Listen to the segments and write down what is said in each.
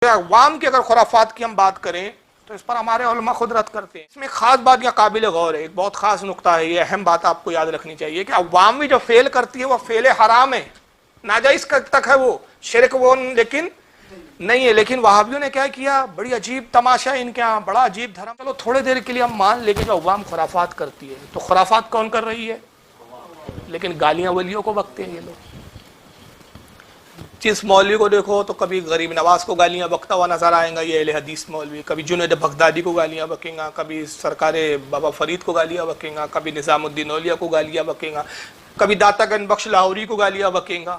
عوام کی اگر خرافات کی ہم بات کریں تو اس پر ہمارے علماء خود رد کرتے ہیں. اس میں خاص بات یا قابل غور ہے, ایک بہت خاص نقطہ ہے, یہ اہم بات آپ کو یاد رکھنی چاہیے کہ عوام بھی جو فعل کرتی ہے وہ فعل حرام ہے, ناجائز تک ہے, وہ شرک وہ لیکن نہیں ہے. لیکن وہابیوں نے کیا کیا, بڑی عجیب تماشا ان کے ہاں, بڑا عجیب دھرم. چلو تھوڑے دیر کے لیے ہم مان لیں کہ جو عوام خرافات کرتی ہے تو خرافات کون کر رہی ہے, لیکن گالیاں ولیوں کو بکتے ہیں یہ لوگ. جس مولوی کو دیکھو تو کبھی غریب نواز کو گالیاں بکتا ہوا نظر آئے گا, یہ اہل حدیث مولوی, کبھی جنید بغدادی کو گالیاں بکیں گا, کبھی سرکار بابا فرید کو گالیاں بکیں گا, کبھی نظام الدین اولیاء کو گالیاں بکیں گا, کبھی داتا گنج بخش لاہوری کو گالیاں بکیں گا.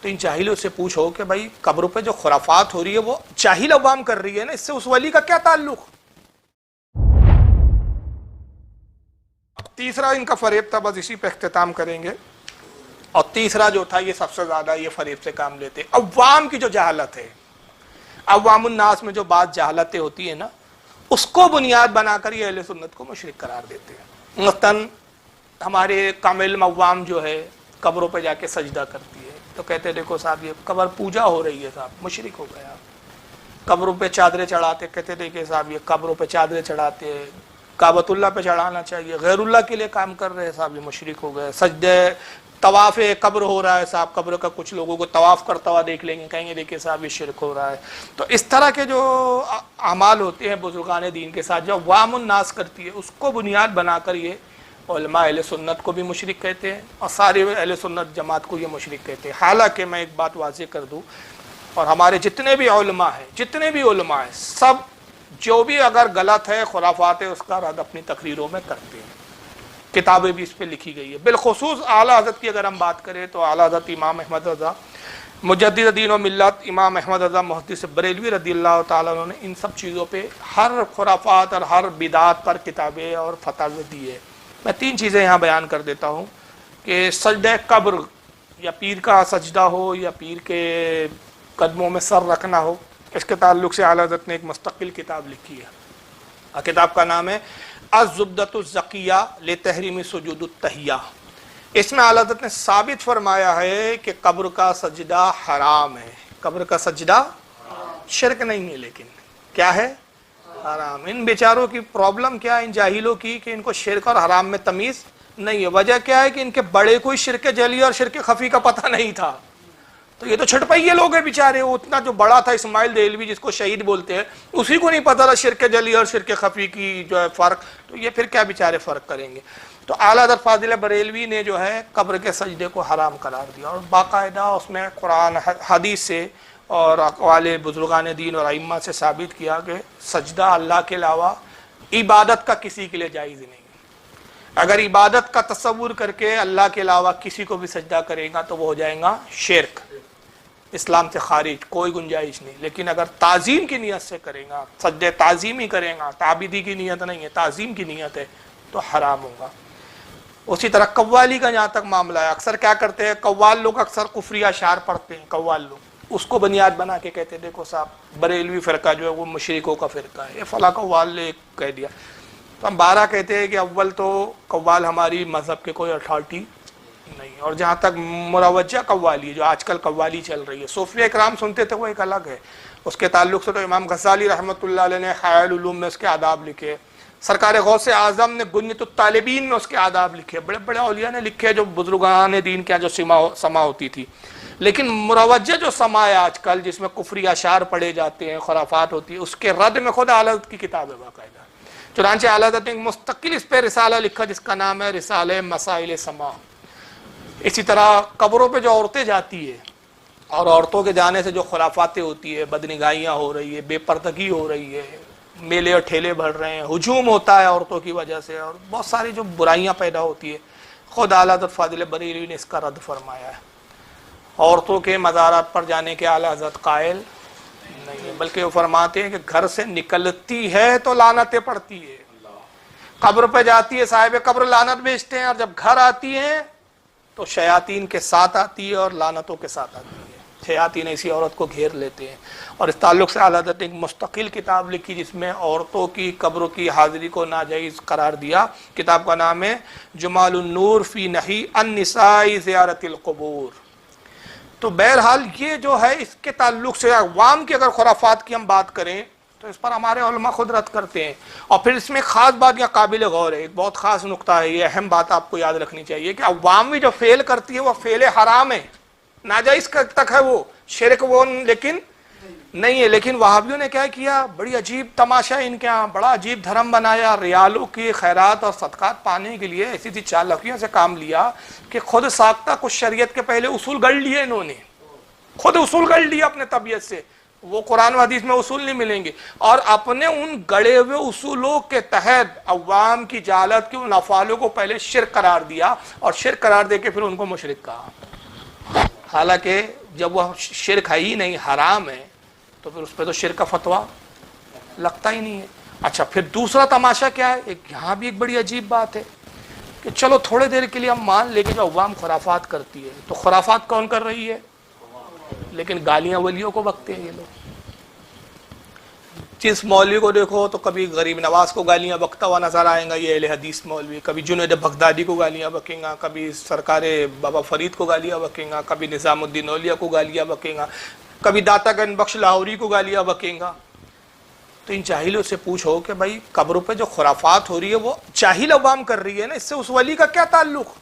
تو ان جاہلوں سے پوچھو کہ بھائی قبروں پہ جو خرافات ہو رہی ہے وہ جاہل عوام کر رہی ہے نا, اس سے اس ولی کا کیا تعلق. تیسرا ان کا فریب تھا, بس اسی پہ اختتام کریں گے. اور تیسرا جو تھا, یہ سب سے زیادہ یہ فریب سے کام لیتے, عوام کی جو جہالت ہے, عوام الناس میں جو بات جہالتیں ہوتی ہیں نا, اس کو بنیاد بنا کر یہ اہل سنت کو مشرک قرار دیتے ہیں. مثلاً ہمارے کم علم عوام جو ہے قبروں پہ جا کے سجدہ کرتی ہے تو کہتے ہیں دیکھو صاحب یہ قبر پوجا ہو رہی ہے, صاحب مشرک ہو گیا. قبروں پہ چادریں چڑھاتے, کہتے دیکھیں صاحب یہ قبروں پہ چادریں چڑھاتے ہیں, کعبۃ اللہ پہ چڑھانا چاہیے, غیر اللہ کے لیے کام کر رہے ہیں, صاحب یہ مشرک ہو گئے. سجدے طواف قبر ہو رہا ہے, صاحب قبر کا کچھ لوگوں کو طواف کرتا ہوا دیکھ لیں گے, کہیں گے دیکھیں صاحب یہ شرک ہو رہا ہے. تو اس طرح کے جو اعمال ہوتے ہیں بزرگان دین کے ساتھ جو عوام الناس کرتی ہے, اس کو بنیاد بنا کر یہ علماء اہل سنت کو بھی مشرک کہتے ہیں اور سارے اہل سنت جماعت کو یہ مشرک کہتے ہیں. حالانکہ میں ایک بات واضح کر دوں, اور ہمارے جتنے بھی علماء ہیں سب جو بھی اگر غلط ہے خرافات ہے اس کا رد اپنی تقریروں میں کرتے ہیں, کتابیں بھی اس پہ لکھی گئی ہے. بالخصوص اعلیٰ حضرت کی اگر ہم بات کریں تو اعلیٰ حضرت امام احمد رضا مجدد دین و ملت امام احمد رضا محدث بریلوی رضی اللہ تعالیٰ عنہ نے ان سب چیزوں پہ ہر خرافات اور ہر بدعات پر کتابیں اور فتاوی دی ہے. میں 3 چیزیں یہاں بیان کر دیتا ہوں کہ سجدہ قبر یا پیر کا سجدہ ہو یا پیر کے قدموں میں سر رکھنا ہو, اس کے تعلق سے اعلیٰ حضرت نے ایک مستقل کتاب لکھی ہے. کتاب کا نام ہے الزبدۃ الزکیہ لتحریم سجود التحیہ. اس میں اعلیٰ حضرت نے ثابت فرمایا ہے کہ قبر کا سجدہ حرام ہے. قبر کا سجدہ شرک نہیں ہے, لیکن کیا ہے, حرام. ان بیچاروں کی پرابلم کیا ہے, ان جاہلوں کی, کہ ان کو شرک اور حرام میں تمیز نہیں ہے. وجہ کیا ہے کہ ان کے بڑے کوئی شرک جلی اور شرک خفی کا پتہ نہیں تھا. تو یہ تو چھٹپئیے لوگ ہیں بیچارے, وہ اتنا جو بڑا تھا اسماعیل دہلوی جس کو شہید بولتے ہیں, اسی کو نہیں پتا تھا شرک جلی اور شرک خفی کی جو ہے فرق, تو یہ پھر کیا بیچارے فرق کریں گے. تو اعلیٰ حضرت فاضل بریلوی نے جو ہے قبر کے سجدے کو حرام قرار دیا, اور باقاعدہ اس میں قرآن حدیث سے اور اقوال بزرگان دین اور ائمہ سے ثابت کیا کہ سجدہ اللہ کے علاوہ عبادت کا کسی کے لیے جائز نہیں. اگر عبادت کا تصور کر کے اللہ کے علاوہ کسی کو بھی سجدہ کرے گا تو وہ ہو جائے گا شرک, اسلام سے خارج, کوئی گنجائش نہیں. لیکن اگر تعظیم کی نیت سے کرے گا, سجدہ تعظیم ہی کرے گا, تعبیدی کی نیت نہیں ہے, تعظیم کی نیت ہے, تو حرام ہوگا. اسی طرح قوالی کا جہاں تک معاملہ ہے, اکثر کیا کرتے ہیں قوال لوگ, اکثر کفری اشعار پڑھتے ہیں قوال لوگ, اس کو بنیاد بنا کے کہتے ہیں دیکھو صاحب بریلوی فرقہ جو ہے وہ مشرکوں کا فرقہ ہے, یہ فلاں قوال نے کہہ دیا. تو ہم 12 کہتے ہیں کہ اول تو قوال ہماری مذہب کے کوئی اتھارٹی نہیں, اور جہاں تک مروجہ قوالی جو آج کل قوالی چل رہی ہے, صوفیہ اکرام سنتے تھے, وہ ایک الگ ہے. اس کے تعلق سے تو امام غزالی رحمۃ اللہ علیہ نے حیاء العلوم میں اس کے آداب لکھے, سرکار غوث اعظم نے گنیت الطالبین میں اس کے آداب لکھے, بڑے بڑے اولیاء نے لکھے جو بزرگان دین کے جو سما ہوتی تھی. لیکن مروجہ جو سما ہے آج کل, جس میں کفری اشعار پڑھے جاتے ہیں, خرافات ہوتی ہے, اس کے رد میں خود اعلیٰ حضرت کی کتاب ہے باقاعدہ. چنانچہ اعلیٰ حضرت نے ایک مستقل اس پہ رسالہ لکھا جس کا نام ہے رسالہ مسائل سما. اسی طرح قبروں پہ جو عورتیں جاتی ہے اور عورتوں کے جانے سے جو خرافاتیں ہوتی ہے, بدنگاہیاں ہو رہی ہے, بے پردگی ہو رہی ہے, میلے اور ٹھیلے بڑھ رہے ہیں, ہجوم ہوتا ہے عورتوں کی وجہ سے, اور بہت ساری جو برائیاں پیدا ہوتی ہے, خود اعلیٰ حضرت فاضل بریلوی نے اس کا رد فرمایا ہے. عورتوں کے مزارات پر جانے کے اعلیٰ حضرت قائل نہیں ہے, بلکہ وہ فرماتے ہیں کہ گھر سے نکلتی ہے تو لعنتیں پڑتی ہے, قبر پہ جاتی ہے صاحب قبر لعنت بھیجتے ہیں, اور جب گھر آتی ہیں تو شیاطین کے ساتھ آتی ہے اور لعنتوں کے ساتھ آتی ہے, شیاطین ایسی عورت کو گھیر لیتے ہیں. اور اس تعلق سے اعلیٰ حضرت نے ایک مستقل کتاب لکھی جس میں عورتوں کی قبروں کی حاضری کو ناجائز قرار دیا. کتاب کا نام ہے جمال النور فی نہی النساء زیارت القبور. تو بہرحال یہ جو ہے اس کے تعلق سے عوام کی اگر خرافات کی ہم بات کریں تو اس پر ہمارے علماء خود رد کرتے ہیں. اور پھر اس میں خاص بات یا قابل غور ہے، ایک بہت خاص نقطہ ہے، یہ اہم بات آپ کو یاد رکھنی چاہیے کہ عوام بھی جو فعل کرتی ہے وہ فعل حرام ہے، ناجائز تک ہے، وہ شرک وہ لیکن نہیں ہے. لیکن وہابیوں نے کیا کیا، بڑی عجیب تماشا ان کے ہاں، بڑا عجیب دھرم بنایا، ریالوں کی خیرات اور صدقات پانے کے لیے ایسی چالاکیوں سے کام لیا کہ خود ساختہ کچھ شریعت کے پہلے اصول گڑھ لیے انہوں نے، خود اصول گڑھ لیے اپنے طبیعت سے، وہ قرآن و حدیث میں اصول نہیں ملیں گے، اور اپنے ان گڑے ہوئے اصولوں کے تحت عوام کی جہالت کے ان افعالوں کو پہلے شرک قرار دیا، اور شرک قرار دے کے پھر ان کو مشرک کہا. حالانکہ جب وہ شرک ہے ہی نہیں، حرام ہے، تو پھر اس پہ تو شرک کا فتویٰ لگتا ہی نہیں ہے. اچھا پھر دوسرا تماشا کیا ہے، یہاں بھی ایک بڑی عجیب بات ہے کہ چلو تھوڑے دیر کے لیے ہم مان لیں کہ جو عوام خرافات کرتی ہے، تو خرافات کون کر رہی ہے؟ لیکن گالیاں ولیوں کو بکتے ہیں یہ لوگ. جس مولوی کو دیکھو تو کبھی غریب نواز کو گالیاں بکتا ہوا نظر آئے گا، یہ اہل حدیث مولوی، کبھی جنید بغدادی کو گالیاں بکیں گا، کبھی سرکار بابا فرید کو گالیاں بکیں گا، کبھی نظام الدین اولیاء کو گالیاں بکیں گا، کبھی داتا گنج بخش لاہوری کو گالیاں بکیں گا. تو ان جاہلوں سے پوچھو کہ بھائی قبروں پہ جو خرافات ہو رہی ہے وہ جاہل عوام کر رہی ہے نا، اس سے اس ولی کا کیا تعلق؟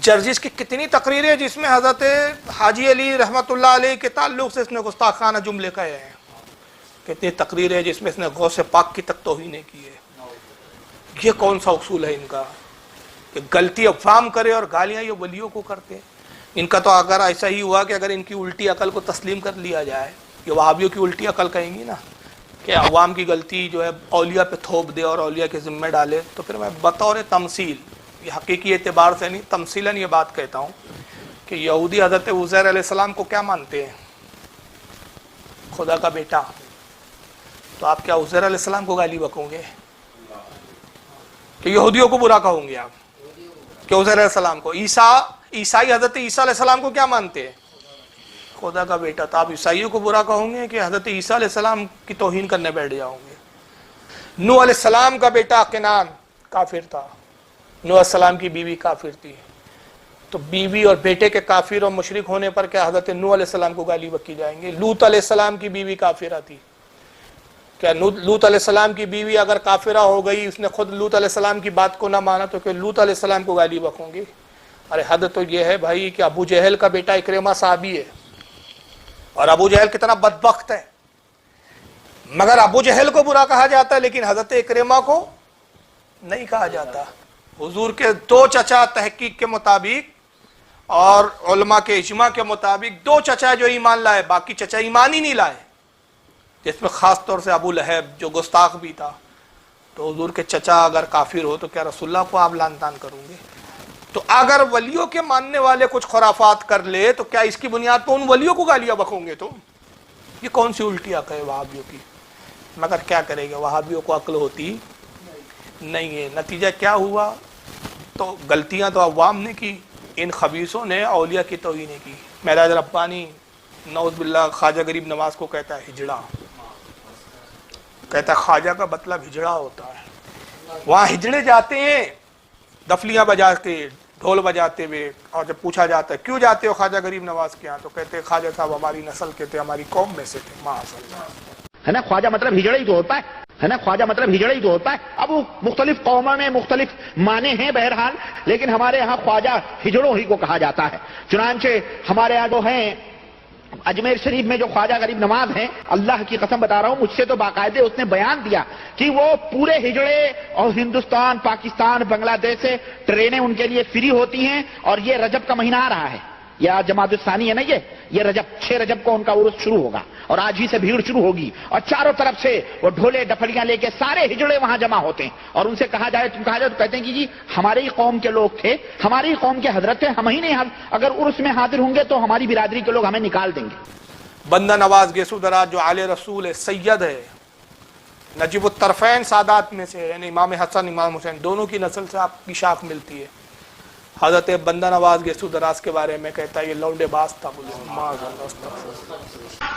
جرجس کی کتنی تقریریں جس میں حضرت حاجی علی رحمۃ اللہ علیہ کے تعلق سے اس نے گستاخانہ جملے کہے ہیں، کتنی تقریریں جس میں اس نے غوث پاک کی تک توہین کی ہے. یہ کون سا اصول ہے ان کا کہ غلطی عوام کرے اور گالیاں یہ ولیوں کو کرتے ہیں؟ ان کا تو اگر ایسا ہی ہوا کہ اگر ان کی الٹی عقل کو تسلیم کر لیا جائے، یہ وہابیوں کی الٹی عقل کہیں گی نا کہ عوام کی غلطی جو ہے اولیاء پہ تھوپ دے اور اولیاء کے ذمہ ڈالے، تو پھر میں بطور تمثیل، یہ حقیقی اعتبار سے نہیں، تمثیلاً یہ بات کہتا ہوں کہ یہودی حضرت عزیر علیہ السلام کو کیا مانتے ہیں؟ خدا کا بیٹا. تو آپ کیا عزیر علیہ السلام کو گالی بکوں گے کہ یہودیوں کو برا کہوں گے آپ کہ عزیر علیہ السلام کو؟ عیسائی حضرت عیسیٰ علیہ السلام کو کیا مانتے ہیں؟ خدا کا بیٹا. تو آپ عیسائیوں کو برا کہوں گے کہ حضرت عیسیٰ علیہ السلام کی توہین کرنے بیٹھ جاؤں گے؟ نوح علیہ السلام کا بیٹا کنعان کافر تھا، نوح علیہ السلام کی بیوی کافر تھی، تو بیوی اور بیٹے کے کافر اور مشرک ہونے پر کیا حضرت نوح علیہ السلام کو گالی بکی جائیں گے؟ لوط علیہ السلام کی بیوی کافرہ تھی، کیا لوط علیہ السلام کی بیوی اگر کافرہ ہو گئی، اس نے خود لوط علیہ السلام کی بات کو نہ مانا، تو کہ لوط علیہ السلام کو گالی بکوں گی؟ ارے حد تو یہ ہے بھائی کہ ابو جہل کا بیٹا اکرمہ صحابی ہے، اور ابو جہل کتنا بدبخت ہے، مگر ابو جہل کو برا کہا جاتا ہے لیکن حضرت اکرمہ کو نہیں کہا جاتا. حضور کے دو چچا تحقیق کے مطابق اور علماء کے اجماع کے مطابق دو چچا جو ایمان لائے، باقی چچا ایمان ہی نہیں لائے، جس میں خاص طور سے ابو لہب جو گستاخ بھی تھا. تو حضور کے چچا اگر کافر ہو تو کیا رسول اللہ کو آپ لعن طعن کروں گے؟ تو اگر ولیوں کے ماننے والے کچھ خرافات کر لے تو کیا اس کی بنیاد پر ان ولیوں کو گالیاں بکوں گے؟ تو یہ کون سی الٹی عقل ہے وہابیوں کی؟ مگر کیا کرے گا، وہابیوں کو عقل ہوتی نہیں ہے. نتیجہ کیا ہوا؟ تو غلطیاں تو عوام نے کی، ان خبیثوں نے اولیاء کی توہین کی. معراج ربانی نعوذ باللہ خواجہ غریب نواز کو کہتا ہے ہجڑا، کہتا ہے خواجہ کا مطلب ہجڑا ہوتا ہے. وہاں ہجڑے جاتے ہیں دفلیاں بجا کے، ڈھول بجاتے ہوئے، اور جب پوچھا جاتا ہے کیوں جاتے ہو خواجہ غریب نواز کے یہاں، تو کہتے ہیں خواجہ صاحب ہماری نسل کے تھے، ہماری قوم میں سے تھے. ہے نا، خواجہ مطلب ہجڑا ہی تو ہوتا ہے نا، خواجہ مطلب ہجڑا ہی تو ہوتا ہے. اب وہ مختلف قوموں میں مختلف معنی ہیں بہرحال، لیکن ہمارے ہاں خواجہ ہجڑوں ہی کو کہا جاتا ہے. چنانچہ ہمارے یہاں جو ہیں اجمیر شریف میں جو خواجہ غریب نواز ہیں، اللہ کی قسم بتا رہا ہوں، مجھ سے تو باقاعدہ اس نے بیان دیا کہ وہ پورے ہجڑے اور ہندوستان، پاکستان، بنگلہ دیش سے ٹرینیں ان کے لیے فری ہوتی ہیں. اور یہ رجب کا مہینہ آ رہا ہے، یہ جمادی الثانی ہے نا، یہ رجب 6 رجب کو ان کا عرس شروع ہوگا، اور آج ہی سے بھیڑ شروع ہوگی، اور چاروں طرف سے وہ ڈھولے ڈپڑیاں لے کے سارے ہجڑے وہاں جمع ہوتے ہیں. اور ان سے کہا جائے تو کہتے ہیں کہ جی ہمارے ہی قوم کے لوگ تھے، ہماری ہی قوم کے حضرت تھے، ہم ہی نہیں، اگر عرس میں حاضر ہوں گے تو ہماری برادری کے لوگ ہمیں نکال دیں گے. بندہ نواز گیسو دراز جو آل رسول ہے، سید ہے، نجیب الطرفین سادات میں سے، یعنی امام حسن امام حسین دونوں کی نسل سے آپ کی شاخ ملتی ہے. حضرت بندہ نواز گیسو دراز کے بارے میں کہتا ہے یہ لونڈے باز تھا.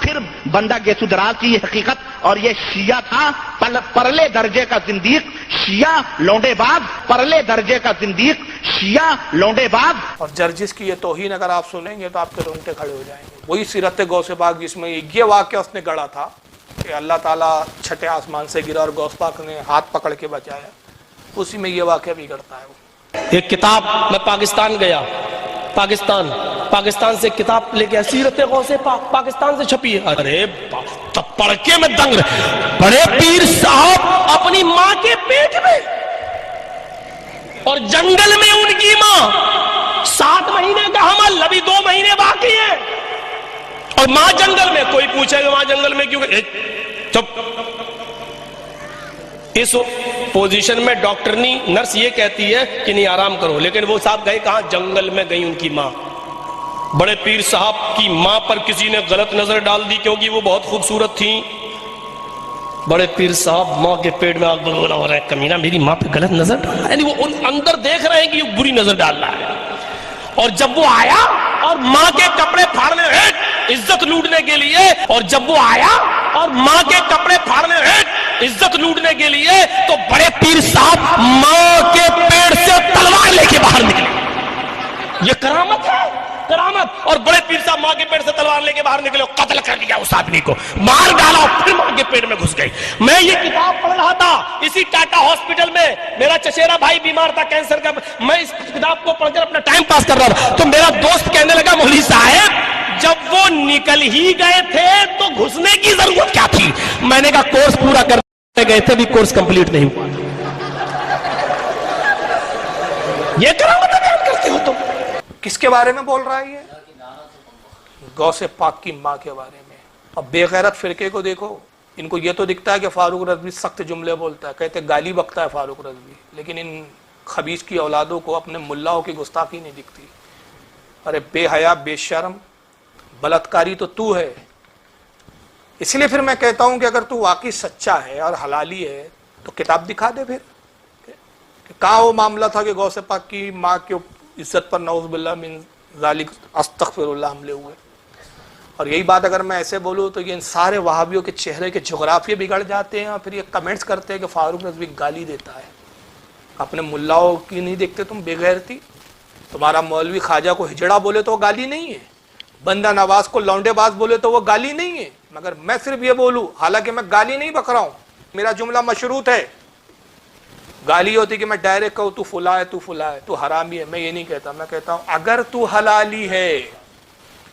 پھر بندہ گیسو دراز کی یہ حقیقت، اور یہ شیعہ تھا پرلے درجے کا زندیق، شیعہ لونڈے باز، پرلے درجے کا زندیق، شیعہ لونڈے باز. اور جرجس کی یہ توہین اگر آپ سنیں گے تو آپ کے رونگٹے کھڑے ہو جائیں گے. وہی سیرت غوث پاک جس میں یہ واقعہ اس نے گڑھا تھا کہ اللہ تعالیٰ چھٹے آسمان سے گرا اور غوث پاک نے ہاتھ پکڑ کے بچایا، اسی میں یہ واقعہ بھی گڑتا ہے. ایک کتاب میں پاکستان گیا، پاکستان سے کتاب لے کے سیرت غوث پاک پاکستان سے چھپی ہے. ارے پڑھ کے میں دنگ رہا، بڑے پیر صاحب اپنی ماں کے پیٹ میں اور جنگل میں ان کی ماں 7 مہینے کا حمل، ابھی 2 مہینے باقی ہیں، اور ماں جنگل میں. کوئی پوچھے گا ماں جنگل میں کیوں؟ چپ. اس پوزیشن میں ڈاکٹرنی نرس یہ کہتی ہے کہ نہیں آرام کرو، لیکن وہ صاحب گئے کہاں؟ جنگل میں گئی ان کی ماں. بڑے پیر صاحب کی ماں پر کسی نے غلط نظر ڈال دی کیونکہ وہ بہت خوبصورت تھیں. بڑے پیر صاحب ماں کے پیٹ میں آگ بگولا ہو رہا ہے، کمینہ میری ماں پہ غلط نظر ڈال رہا ہے. یعنی وہ ان اندر دیکھ رہے ہیں کہ یہ بری نظر ڈال رہا ہے. اور جب وہ آیا اور ماں کے کپڑے پھاڑنے عزت لوٹنے کے لیے، اور جب وہ آیا اور ماں کے کپڑے پھاڑنے عزت لوٹنے کے لیے، تو بڑے پیر صاحب ماں کے پیٹ سے تلوار لے کے باہر نکلے. یہ کرامت ہے، کرامت. اور بڑے پیر صاحب ماں کے پیٹ سے تلوار لے کے باہر نکلے، قتل کر دیا اس آدمی کو، مار ڈالا اور پھر ماں کے پیٹ میں گھس گئی. میں یہ کتاب پڑھ رہا تھا اسی ٹاٹا ہاسپٹل میں، میرا چچیرا بھائی بیمار تھا کینسر کا. میں اس کتاب کو پڑھ کر اپنا ٹائم پاس کر رہا تھا، تو میرا دوست کہنے لگا مولوی صاحب جب وہ نکل ہی گئے تھے تو گھسنے کی ضرورت کیا تھی؟ میں نے کہا کورس پورا کرنے گئے تھے، بھی کورس کمپلیٹ نہیں ہوا. یہ کرامت بیان کرتے ہو تم. کس کے بارے میں بول رہا ہے یہ؟ غوث پاک کی ماں کے بارے میں. اب بے غیرت فرقے کو دیکھو، ان کو یہ تو دکھتا ہے کہ فاروق رضوی سخت جملے بولتا ہے، کہتے گالی بکتا ہے فاروق رضوی، لیکن ان خبیث کی اولادوں کو اپنے ملاؤں کی گستاخی نہیں دکھتی. ارے بے حیا، بے شرم، بلاتکاری تو ہے. اس لیے پھر میں کہتا ہوں کہ اگر تو واقعی سچا ہے اور حلالی ہے تو کتاب دکھا دے پھر کہ کہاں وہ معاملہ تھا کہ غوث پاک کی ماں کی عزت پر نعوذ باللہ من ذالک استغفر اللہ حملے ہوئے. اور یہی بات اگر میں ایسے بولوں تو یہ ان سارے وہابیوں کے چہرے کے جغرافیے بگڑ جاتے ہیں، اور پھر یہ کمنٹس کرتے ہیں کہ فاروق رضوی گالی دیتا ہے. اپنے ملاؤں کی نہیں دیکھتے تم بے غیرتی؟ تمہارا مولوی خواجہ کو ہجڑا بولے تو وہ گالی نہیں ہے، بندہ نواز کو لونڈے باز بولے تو وہ گالی نہیں ہے. مگر میں صرف یہ بولوں، حالانکہ میں گالی نہیں بک رہا ہوں، میرا جملہ مشروط ہے. گالی ہوتی کہ میں ڈائریکٹ کہوں تو فلاں ہے، تو فلاں ہے، تو حرامی ہے. میں یہ نہیں کہتا، میں کہتا ہوں اگر تو حلالی ہے،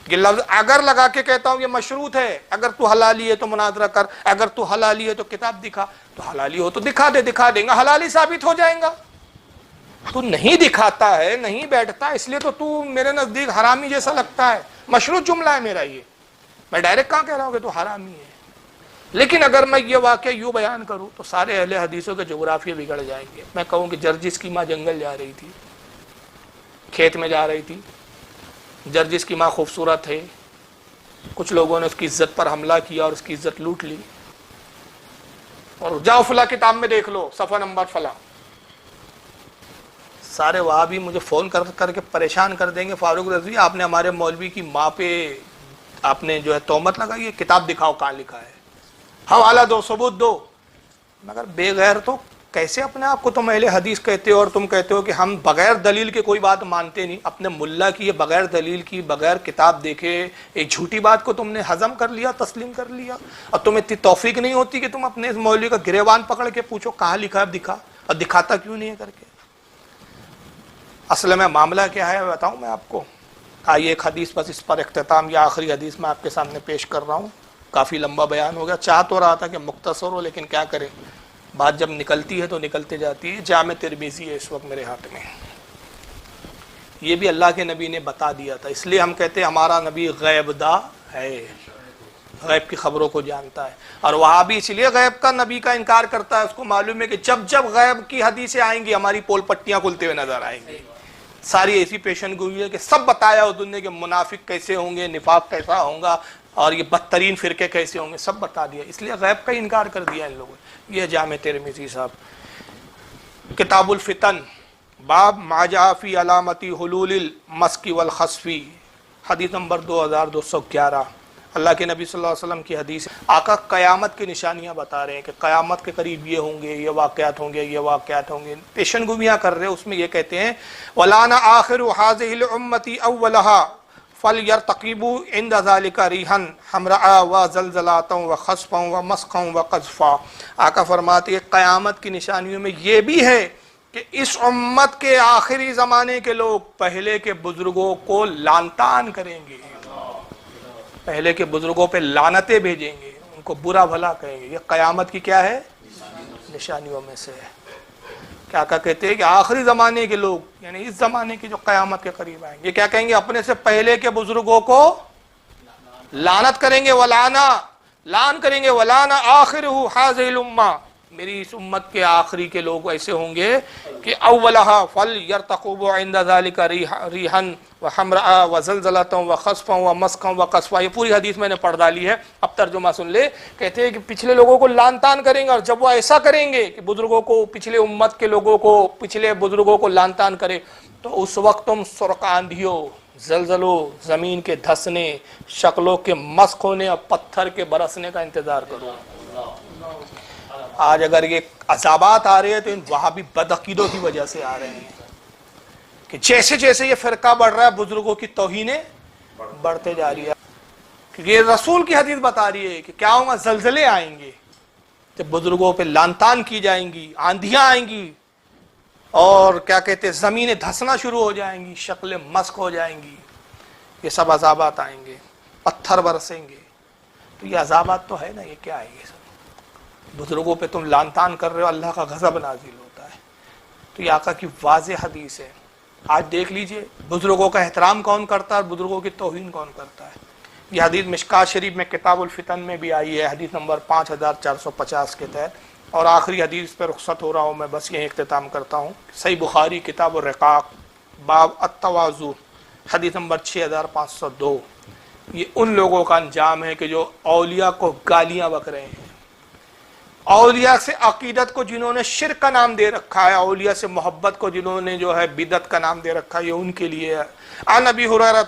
یہ لفظ اگر لگا کے کہتا ہوں، یہ مشروط ہے. اگر تو حلالی ہے تو مناظرہ کر، اگر تو حلالی ہے تو کتاب دکھا. تو حلالی ہو تو دکھا دے، دکھا دیں گا، حلالی ثابت ہو جائیں گا. تو نہیں دکھاتا ہے، نہیں بیٹھتا، اس لیے تو میرے نزدیک حرامی جیسا لگتا ہے. مشروط جملہ ہے میرا یہ، میں ڈائریکٹ کہاں کہہ رہا ہوں کہ تو حرامی ہے. لیکن اگر میں یہ واقعہ یوں بیان کروں تو سارے اہل حدیثوں کے جغرافیے بگڑ جائیں گے. میں کہوں کہ جرجس کی ماں جنگل جا رہی تھی، کھیت میں جا رہی تھی، جرجس کی ماں خوبصورت ہے، کچھ لوگوں نے اس کی عزت پر حملہ کیا اور اس کی عزت لوٹ لی. اور جاؤ فلاں کتاب میں دیکھ لو صفحہ نمبر فلاں. سارے وہاں بھی مجھے فون کر کے پریشان کر دیں گے، فاروق رضوی آپ نے ہمارے مولوی کی ماں پہ آپ نے جو ہے تہمت لگائی ہے، کتاب دکھاؤ کہاں لکھا ہے، حوالہ دو، ثبوت دو. مگر بے غیر تو کیسے اپنے آپ کو تم اہل حدیث کہتے ہو، اور تم کہتے ہو کہ ہم بغیر دلیل کے کوئی بات مانتے نہیں. اپنے ملا کی یہ بغیر دلیل کی، بغیر کتاب دیکھے ایک جھوٹی بات کو تم نے ہضم کر لیا، تسلیم کر لیا، اور تمہیں اتنی توفیق نہیں ہوتی کہ تم اپنے اس مولوی کا گریبان پکڑ کے پوچھو کہاں لکھا ہے، دکھا، اور دکھاتا کیوں نہیں ہے کر کے. اصل میں معاملہ کیا ہے بتاؤں میں آپ کو. آئیے ایک حدیث بس اس پر اختتام، یا آخری حدیث میں آپ کے سامنے پیش کر رہا ہوں. کافی لمبا بیان ہو گیا، چاہ تو رہا تھا کہ مختصر ہو، لیکن کیا کریں، بات جب نکلتی ہے تو نکلتے جاتی ہے. جامع ترمذی ہے اس وقت میرے ہاتھ میں، یہ بھی اللہ کے نبی نے بتا دیا تھا. اس لیے ہم کہتے ہیں ہمارا نبی غیب دا ہے، غیب کی خبروں کو جانتا ہے. اور وہاں بھی اس لیے غیب کا نبی کا انکار کرتا ہے، اس کو معلوم ہے کہ جب جب غیب کی حدیثیں آئیں گی ہماری پول پٹیاں کھلتے ہوئے نظر آئیں گی. ساری ایسی پیشن گوئی ہے کہ سب بتایا اس نے کہ منافق کیسے ہوں گے، نفاق کیسا ہوگا، اور یہ بدترین فرقے کیسے ہوں گے، سب بتا دیا. اس لیے غیب کا انکار کر دیا ان لوگوں نے. یہ جامع ترمذی صاحب کتاب الفتن، باب ما جاء فی علامتی حلول المسک والخسف، حدیث نمبر 2211. اللہ کے نبی صلی اللہ علیہ وسلم کی حدیث، آقا قیامت کی نشانیاں بتا رہے ہیں کہ قیامت کے قریب یہ ہوں گے، یہ واقعات ہوں گے، یہ واقعات ہوں گے، پیشن گوئیاں کر رہے ہیں۔ اس میں یہ کہتے ہیں وَلَانَ آخِرُ هَذِهِ الْأُمَّةِ أَوَّلَهَا فَلْيَرْتَقِبُوا عِنْدَ ذَلِكَ رِيحًا حَمْرَاءَ وَزَلْزَلَةً وَخَسْفًا وَمَسْخًا وَقَذْفًا۔ آقا فرماتے ہیں قیامت کی نشانیوں میں یہ بھی ہے کہ اس امت کے آخری زمانے کے لوگ پہلے کے بزرگوں کو لعن طعن کریں گے، پہلے کے بزرگوں پہ لعنتیں بھیجیں گے، ان کو برا بھلا کہیں گے۔ یہ قیامت کی کیا ہے؟ نشانیوں میں سے ہے۔ کیا کہتے ہیں کہ آخری زمانے کے لوگ، یعنی اس زمانے کی جو قیامت کے قریب آئیں گے، یہ کیا کہیں گے؟ اپنے سے پہلے کے بزرگوں کو لعنت کریں گے، لعن کریں گے۔ وَلَانَ آخِرُهُ هَذِهِ الْأُمَّةِ، میری اس امت کے آخری کے لوگ ایسے ہوں گے کہ اولها فَلْيَرْتَقِبُوا عِنْدَ ذَلِكَ رِيحًا وَحَمْرَاءَ وَزَلْزَلَةً وَخَسْفًا وَمَسْخًا وَقَذْفًا۔ یہ پوری حدیث میں نے پڑھ ڈالی ہے، اب ترجمہ سن لے۔ کہتے ہیں کہ پچھلے لوگوں کو لعن طعن کریں گے، اور جب وہ ایسا کریں گے کہ بزرگوں کو، پچھلے امت کے لوگوں کو، پچھلے بزرگوں کو لعن طعن کرے، تو اس وقت تم سرخ آندھیوں، زلزلوں، زمین کے دھسنے، شکلوں کے مسخ ہونے اور پتھر کے برسنے کا انتظار کرو۔ آج اگر یہ عذابات آ رہے ہیں تو ان وہابی بدعقیدوں کی وجہ سے آ رہے ہیں کہ جیسے جیسے یہ فرقہ بڑھ رہا ہے بزرگوں کی توہینیں بڑھتے جا رہی ہے۔ کہ یہ رسول کی حدیث بتا رہی ہے کہ کیا ہوگا؟ زلزلے آئیں گے جب بزرگوں پہ لعن طعن کی جائیں گی، آندھیاں آئیں گی، اور کیا کہتے ہیں زمینیں دھسنا شروع ہو جائیں گی، شکلیں مسخ ہو جائیں گی، یہ سب عذابات آئیں گے، پتھر برسیں گے۔ تو یہ عذابات تو ہے نا، یہ کیا ہے؟ یہ سب بزرگوں پہ تم لعن طعن کر رہے ہو، اللہ کا غضب نازل ہوتا ہے۔ تو یہ آقا کی واضح حدیث ہے۔ آج دیکھ لیجئے بزرگوں کا احترام کون کرتا ہے اور بزرگوں کی توہین کون کرتا ہے۔ یہ حدیث مشکات شریف میں کتاب الفتن میں بھی آئی ہے، حدیث نمبر 5450 کے تحت۔ اور آخری حدیث پہ رخصت ہو رہا ہوں میں، بس یہیں اختتام کرتا ہوں۔ صحیح بخاری کتاب الرقاق باب التواضع حدیث نمبر 6502۔ یہ ان لوگوں کا انجام ہے کہ جو اولیاء کو گالیاں بک رہے ہیں، اولیاء سے عقیدت کو جنہوں نے شرک کا نام دے رکھا ہے، اولیاء سے محبت کو جنہوں نے جو ہے بدعت کا نام دے رکھا ہے، یہ ان کے لیے ہے۔ عن ابی ہریرہ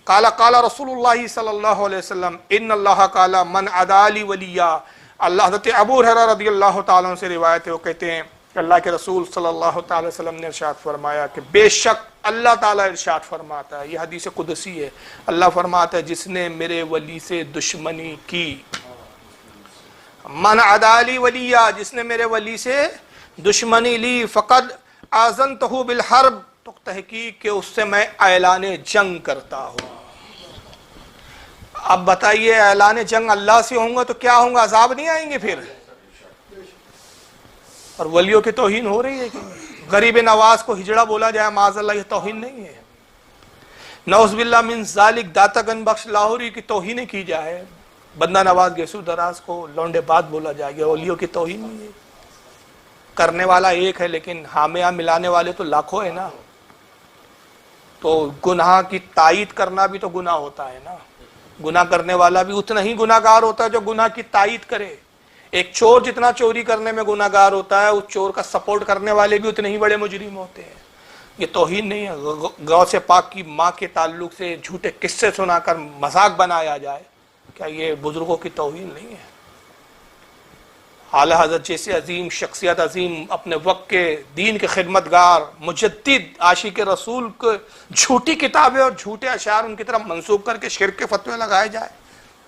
قال قال رسول اللہ صلی اللہ علیہ وسلم ان اللہ قال من عدا لی ولیا۔ اللہ حضرت ابو ہریرہ رضی اللہ تعالیٰ عنہ سے روایت ہے، وہ کہتے ہیں کہ اللہ کے رسول صلی اللہ تعالی وسلم نے ارشاد فرمایا کہ بے شک اللہ تعالیٰ ارشاد فرماتا ہے، یہ حدیث قدسی ہے، اللہ فرماتا ہے جس نے میرے ولی سے دشمنی کی، من عدالی ولیہ، جس نے میرے ولی سے دشمنی لی، فقد آذنتہ بالحرب، تو تحقیق کہ اس سے میں اعلان جنگ کرتا ہوں۔ اب بتائیے اعلان جنگ اللہ سے ہوں گا تو کیا ہوں گا؟ عذاب نہیں آئیں گے پھر؟ اور ولیوں کی توہین ہو رہی ہے کہ غریب نواز کو ہجڑا بولا جائے، معاذ اللہ، یہ توہین نہیں ہے؟ نعوذ باللہ من ذالک داتا گن بخش لاہوری کی توہین کی جائے، بندہ نواز گیسو دراز کو لونڈے بات بولا جائے گا، ولیوں کی توہین نہیں ہے؟ کرنے والا ایک ہے لیکن حامیہ ملانے والے تو لاکھوں ہیں نا۔ تو گناہ کی تائید کرنا بھی تو گناہ ہوتا ہے نا، گناہ کرنے والا بھی اتنا ہی گناہ گار ہوتا ہے جو گناہ کی تائید کرے۔ ایک چور جتنا چوری کرنے میں گناہ گار ہوتا ہے، اس چور کا سپورٹ کرنے والے بھی اتنے ہی بڑے مجرم ہوتے ہیں۔ یہ توہین نہیں ہے۔ غوث پاک کی ماں کے تعلق سے جھوٹے قصے سنا کر مذاق بنایا جائے، کیا یہ بزرگوں کی توہین نہیں ہے؟ اعلیٰ حضرت جیسے عظیم شخصیت، عظیم اپنے وقت کے دین کے خدمتگار مجدد عاشق رسول کو جھوٹی کتابیں اور جھوٹے اشعار ان کی طرف منسوب کر کے شرک کے فتوے لگائے جائے،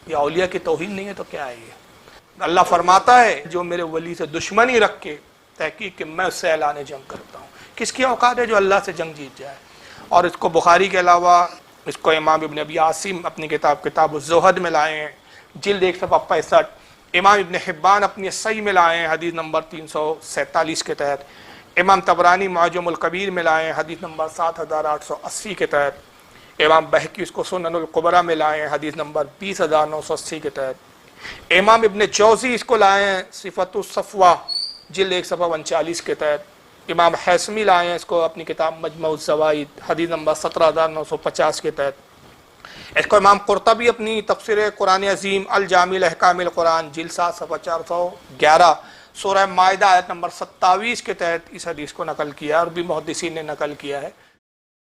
یہ اولیاء کی توہین نہیں ہے تو کیا ہے یہ؟ اللہ فرماتا ہے جو میرے ولی سے دشمنی رکھ کے، تحقیق کہ میں اس سے اعلان جنگ کرتا ہوں۔ کس کی اوقات ہے جو اللہ سے جنگ جیت جائے؟ اور اس کو بخاری کے علاوہ اس کو امام ابن ابی عاصم اپنی کتاب الزہد میں لائے ہیں، جلد 1 صفحہ 65۔ امام ابن حبان اپنی صحیح میں لائے ہیں حدیث نمبر 347 کے تحت۔ امام طبرانی معجم الکبیر میں لائے ہیں حدیث نمبر 7880 کے تحت۔ امام بہقی اس کو سنن القبرہ میں لائے ہیں حدیث نمبر 20980 کے تحت۔ امام ابن جوزی اس کو لائے ہیں صفت الصفوہ جلد 1 صفحہ 39 کے تحت۔ امام حیثمی لائے ہیں اس کو اپنی کتاب مجمع الزوائد حدیث نمبر 17950 کے تحت۔ اس کو امام قرطبی اپنی تفسیر قرآن عظیم الجامع احکام القرآن جلد 7 صفحہ 411 سورہ مائدہ آیت نمبر 27 کے تحت اس حدیث کو نقل کیا، اور بھی محدثین نے نقل کیا ہے۔